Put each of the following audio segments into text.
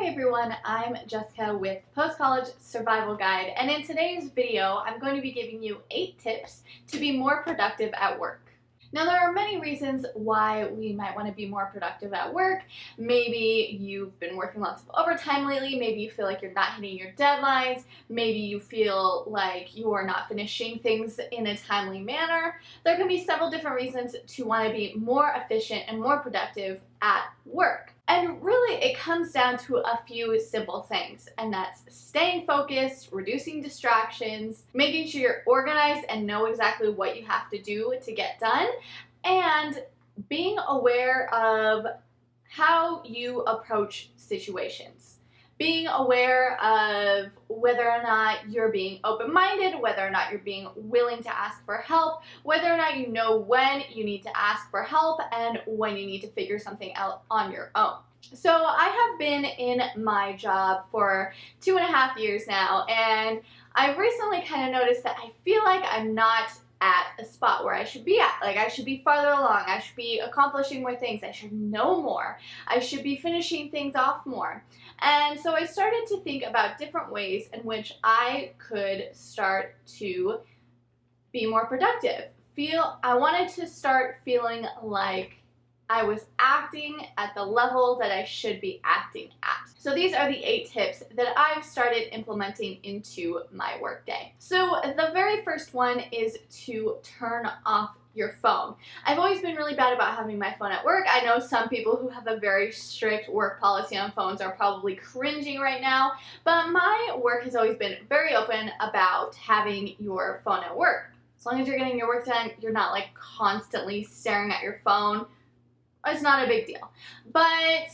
Hi everyone, I'm Jessica with Post College Survival Guide, and in today's video I'm going to be giving you 8 tips to be more productive at work. Now there are many reasons why we might want to be more productive at work. Maybe you've been working lots of overtime lately, maybe you feel like you're not hitting your deadlines, maybe you feel like you are not finishing things in a timely manner. There can be several different reasons to want to be more efficient and more productive at work. And really, it comes down to a few simple things, and that's staying focused, reducing distractions, making sure you're organized and know exactly what you have to do to get done, and being aware of how you approach situations. Being aware of whether or not you're being open-minded, whether or not you're being willing to ask for help, whether or not you know when you need to ask for help and when you need to figure something out on your own. So I have been in my job for 2.5 years now, and I've recently kind of noticed that I feel like I'm not at a spot where I should be at. Like, I should be farther along, I should be accomplishing more things, I should know more, I should be finishing things off more. And so I started to think about different ways in which I could start to be more productive. I wanted to start feeling like I was acting at the level that I should be acting at. So these are the 8 tips that I've started implementing into my workday. So the very first one is to turn off your phone. I've always been really bad about having my phone at work. I know some people who have a very strict work policy on phones are probably cringing right now, but my work has always been very open about having your phone at work. As long as you're getting your work done, you're not like constantly staring at your phone. It's not a big deal. But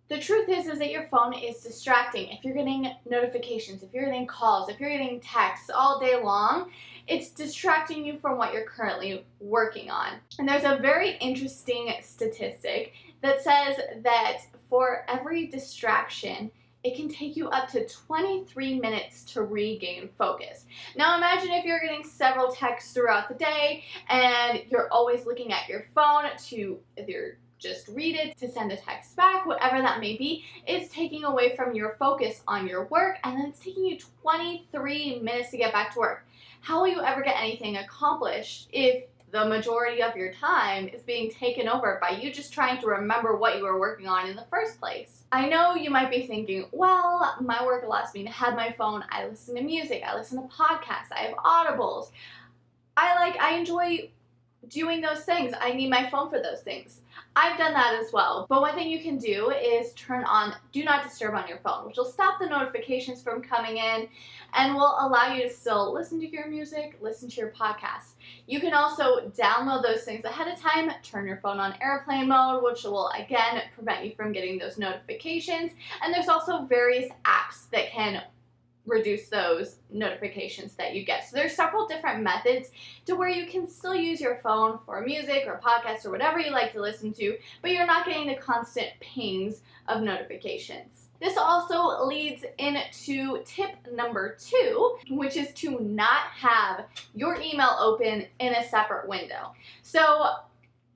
the truth is that your phone is distracting. If you're getting notifications, if you're getting calls, if you're getting texts all day long, it's distracting you from what you're currently working on. And there's a very interesting statistic that says that for every distraction, it can take you up to 23 minutes to regain focus. Now imagine if you're getting several texts throughout the day and you're always looking at your phone to either just read it, to send a text back, whatever that may be. It's taking away from your focus on your work, and then it's taking you 23 minutes to get back to work. How will you ever get anything accomplished if the majority of your time is being taken over by you just trying to remember what you were working on in the first place? I know you might be thinking, well, my work allows me to have my phone, I listen to music, I listen to podcasts, I have audibles. I enjoy doing those things. I need my phone for those things. I've done that as well. But one thing you can do is turn on Do Not Disturb on your phone, which will stop the notifications from coming in and will allow you to still listen to your music, listen to your podcasts. You can also download those things ahead of time, turn your phone on airplane mode, which will again prevent you from getting those notifications. And there's also various apps that can reduce those notifications that you get. So there's several different methods to where you can still use your phone for music or podcasts or whatever you like to listen to, but you're not getting the constant pings of notifications. This also leads into tip number 2, which is to not have your email open in a separate window. So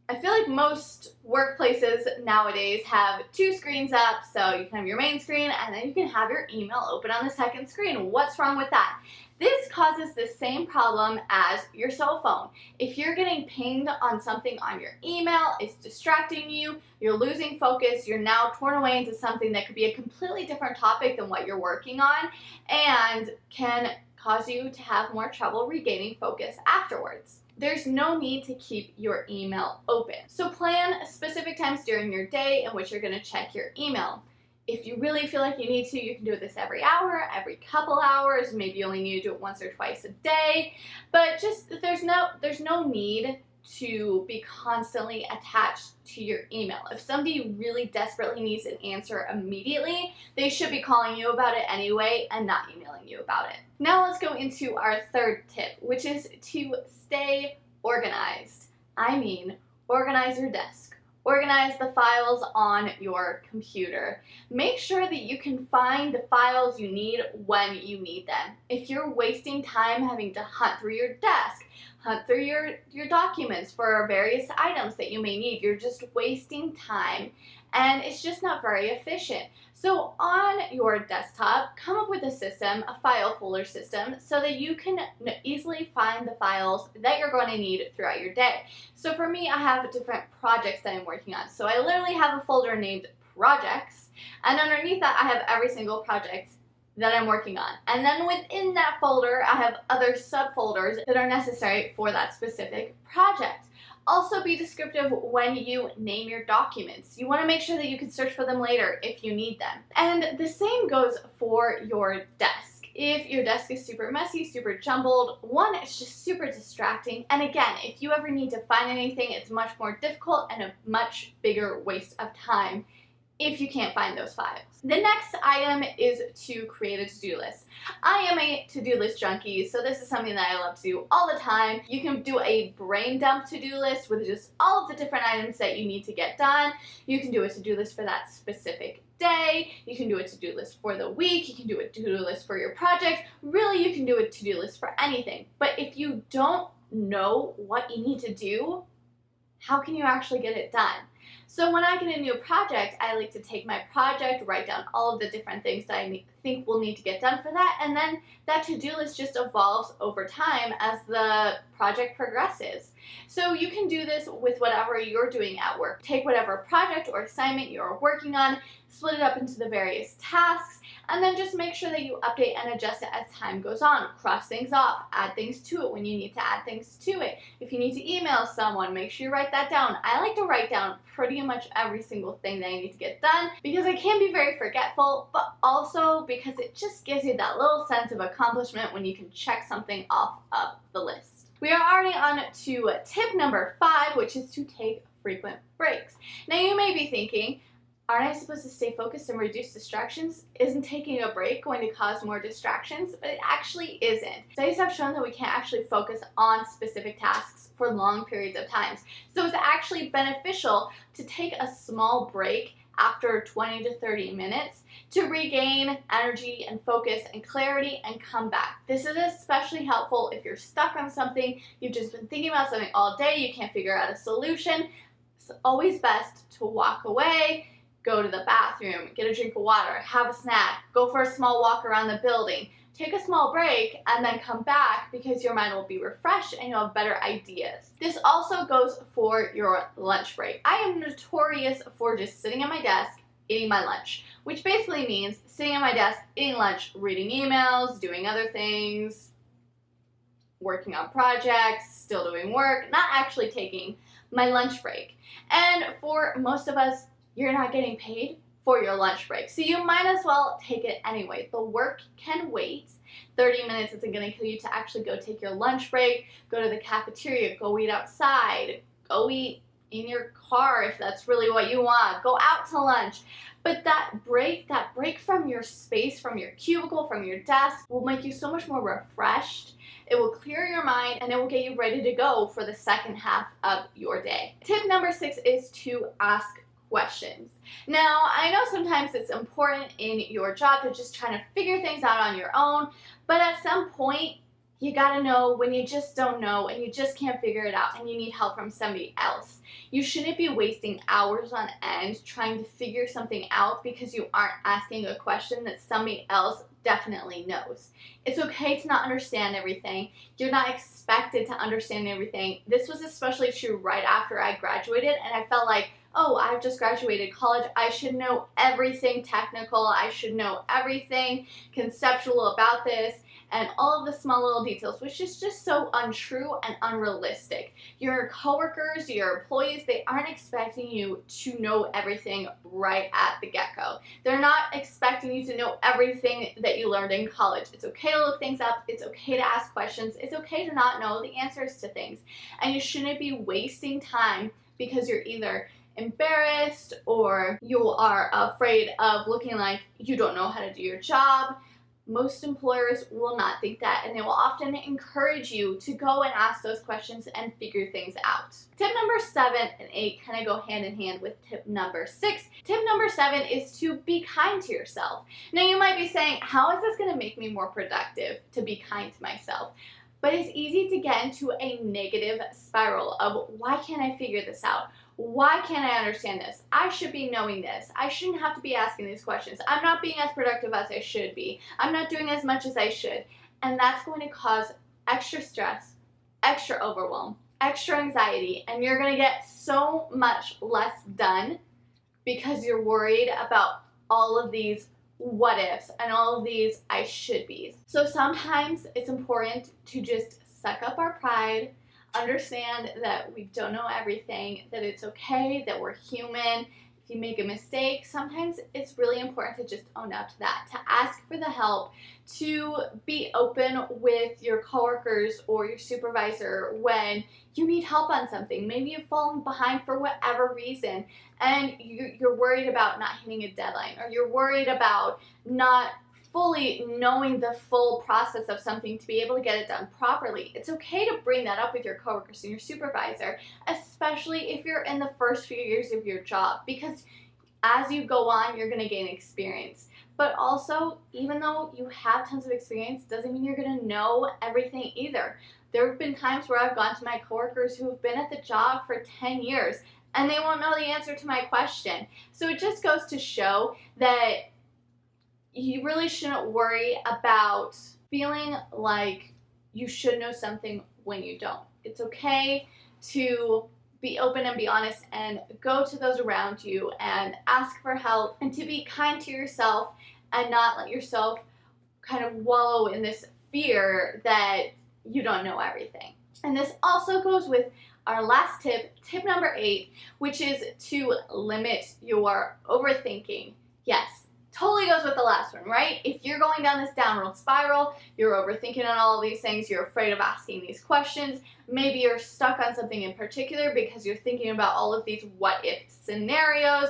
I feel like most workplaces nowadays have 2 screens up, so you can have your main screen and then you can have your email open on the second screen. What's wrong with that? This causes the same problem as your cell phone. If you're getting pinged on something on your email, it's distracting you, you're losing focus, you're now torn away into something that could be a completely different topic than what you're working on and can cause you to have more trouble regaining focus afterwards. There's no need to keep your email open. So plan specific times during your day in which you're going to check your email. If you really feel like you need to, you can do this every hour, every couple hours, maybe you only need to do it once or twice a day, but just there's no need to be constantly attached to your email. If somebody really desperately needs an answer immediately, they should be calling you about it anyway and not emailing you about it. Now let's go into our third tip, which is to stay organized. I mean, organize your desk. Organize the files on your computer. Make sure that you can find the files you need when you need them. If you're wasting time having to hunt through your desk, hunt through your documents for various items that you may need, you're just wasting time and it's just not very efficient. So on your desktop, come up with a system, a file folder system, so that you can easily find the files that you're going to need throughout your day. So for me, I have different projects that I'm working on. So I literally have a folder named projects, and underneath that I have every single project that I'm working on. And then within that folder, I have other subfolders that are necessary for that specific project. Also, be descriptive when you name your documents. You want to make sure that you can search for them later if you need them. And the same goes for your desk. If your desk is super messy, super jumbled, one, it's just super distracting. And again, if you ever need to find anything, it's much more difficult and a much bigger waste of time if you can't find those files. The next item is to create a to-do list. I am a to-do list junkie, so this is something that I love to do all the time. You can do a brain dump to-do list with just all of the different items that you need to get done. You can do a to-do list for that specific day. You can do a to-do list for the week. You can do a to-do list for your project. Really, you can do a to-do list for anything. But if you don't know what you need to do, how can you actually get it done? So when I get a new project, I like to take my project, write down all of the different things that I think will need to get done for that, and then that to-do list just evolves over time as the project progresses. So you can do this with whatever you're doing at work. Take whatever project or assignment you're working on, split it up into the various tasks, and then just make sure that you update and adjust it as time goes on. Cross things off, add things to it when you need to add things to it. If you need to email someone, make sure you write that down. I like to write down pretty much every single thing that I need to get done because I can be very forgetful, but also because it just gives you that little sense of accomplishment when you can check something off of the list. We are already on to tip number 5, which is to take frequent breaks. Now you may be thinking, aren't I supposed to stay focused and reduce distractions? Isn't taking a break going to cause more distractions? But it actually isn't. Studies have shown that we can't actually focus on specific tasks for long periods of time. So it's actually beneficial to take a small break after 20 to 30 minutes to regain energy and focus and clarity and come back. This is especially helpful if you're stuck on something, you've just been thinking about something all day, you can't figure out a solution. It's always best to walk away, go to the bathroom, get a drink of water, have a snack, go for a small walk around the building, take a small break, and then come back because your mind will be refreshed and you'll have better ideas. This also goes for your lunch break. I am notorious for just sitting at my desk, eating my lunch, which basically means sitting at my desk, eating lunch, reading emails, doing other things, working on projects, still doing work, not actually taking my lunch break. And for most of us, you're not getting paid for your lunch break, so you might as well take it anyway. The work can wait. 30 minutes isn't going to kill you to actually go take your lunch break, go to the cafeteria, go eat outside, go eat in your car if that's really what you want, go out to lunch. But that break from your space, from your cubicle, from your desk will make you so much more refreshed. It will clear your mind and it will get you ready to go for the second half of your day. Tip number 6 is to ask questions. Now, I know sometimes it's important in your job to just try to figure things out on your own, but at some point, you gotta know when you just don't know and you just can't figure it out and you need help from somebody else. You shouldn't be wasting hours on end trying to figure something out because you aren't asking a question that somebody else definitely knows. It's okay to not understand everything. You're not expected to understand everything. This was especially true right after I graduated, and I felt like, oh, I've just graduated college, I should know everything technical, I should know everything conceptual about this, and all of the small little details, which is just so untrue and unrealistic. Your coworkers, your employees, they aren't expecting you to know everything right at the get-go. They're not expecting you to know everything that you learned in college. It's okay to look things up, it's okay to ask questions, it's okay to not know the answers to things, and you shouldn't be wasting time because you're either embarrassed or you are afraid of looking like you don't know how to do your job. Most employers will not think that, and they will often encourage you to go and ask those questions and figure things out. Tip number 7 and 8 kind of go hand in hand with tip number 6. Tip number 7 is to be kind to yourself. Now you might be saying, how is this going to make me more productive to be kind to myself? But it's easy to get into a negative spiral of, why can't I figure this out? why can't I understand this? I should be knowing this. I shouldn't have to be asking these questions. I'm not being as productive as I should be. I'm not doing as much as I should. And that's going to cause extra stress, extra overwhelm, extra anxiety, and you're going to get so much less done because you're worried about all of these what ifs and all of these I should be's. So sometimes it's important to just suck up our pride, understand that we don't know everything, that it's okay, that we're human. If you make a mistake, sometimes it's really important to just own up to that, to ask for the help, to be open with your coworkers or your supervisor when you need help on something. Maybe you've fallen behind for whatever reason and you're worried about not hitting a deadline, or you're worried about not fully knowing the full process of something to be able to get it done properly. It's okay to bring that up with your coworkers and your supervisor, especially if you're in the first few years of your job, because as you go on, you're going to gain experience. But also, even though you have tons of experience, doesn't mean you're going to know everything either. There have been times where I've gone to my coworkers who have been at the job for 10 years and they won't know the answer to my question. So it just goes to show that you really shouldn't worry about feeling like you should know something when you don't. It's okay to be open and be honest and go to those around you and ask for help, and to be kind to yourself and not let yourself kind of wallow in this fear that you don't know everything. And this also goes with our last tip, tip number 8, which is to limit your overthinking. Yes, totally goes with the last one, right? If you're going down this downward spiral, you're overthinking on all of these things, you're afraid of asking these questions, maybe you're stuck on something in particular because you're thinking about all of these what if scenarios,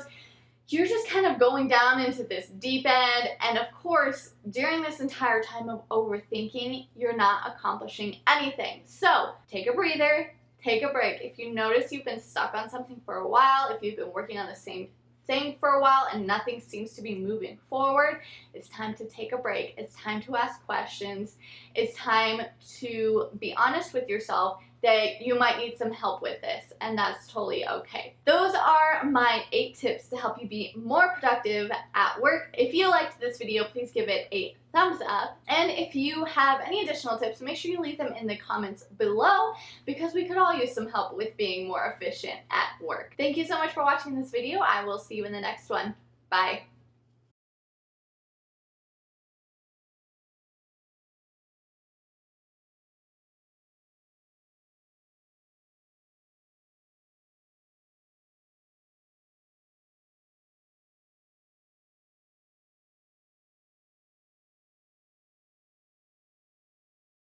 you're just kind of going down into this deep end, and of course, during this entire time of overthinking, you're not accomplishing anything. So, take a breather, take a break. If you notice you've been stuck on something for a while, if you've been working on the same thing for a while and nothing seems to be moving forward, it's time to take a break. It's time to ask questions. It's time to be honest with yourself that you might need some help with this, and that's totally okay. Those are my 8 tips to help you be more productive at work. If you liked this video, please give it a thumbs up. And if you have any additional tips, make sure you leave them in the comments below, because we could all use some help with being more efficient at work. Thank you so much for watching this video. I will see you in the next one. Bye.